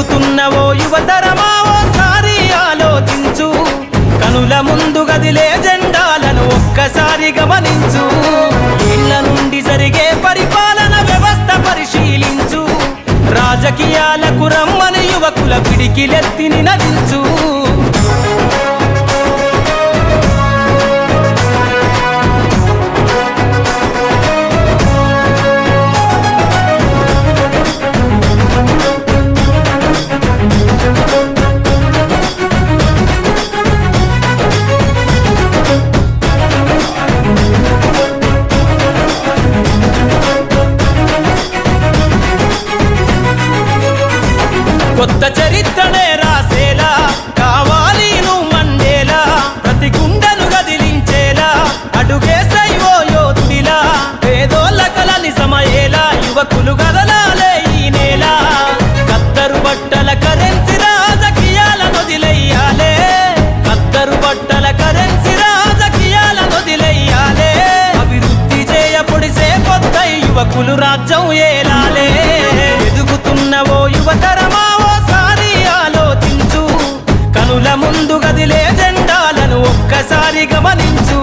ఎదుగుతున్నవో యువతరమా ఓసారి ఆలోచించు, కనుల ముందు గదిలే జెండాలను ఒక్కసారి గమనించు. ఇళ్ల నుండి జరిగే పరిపాలన వ్యవస్థ పరిశీలించు, రాజకీయాలకు రమ్మని యువకుల పిడికిలెత్తి నినదించు. కొత్త చరిత్రనే రాసేలా కావాలి నువ్వు మండేలా, ప్రతి గుండెను గదిలించేలా అడుగేసై ఓ యోధుడిలా. పేదోళ్ళ కల నిజమయ్యేలా యువకులు గదలాలే ఈ నేల. కద్దరు బట్టల కరెన్సీ రాజకీయాలను వదిలెయ్యాలే, కద్దరు బట్టల కరెన్సీ రాజకీయాలను వదిలెయ్యాలే. అభివృద్ధి చేయపొడిసే కొత్త యువకులు రాజ్యం ఏలాలే. ఎదుగుతున్నవో యువతరమా ఓసారి ఆలోచించు, కనుల ముందు గదిలే జెండాలను ఒక్కసారి గమనించు.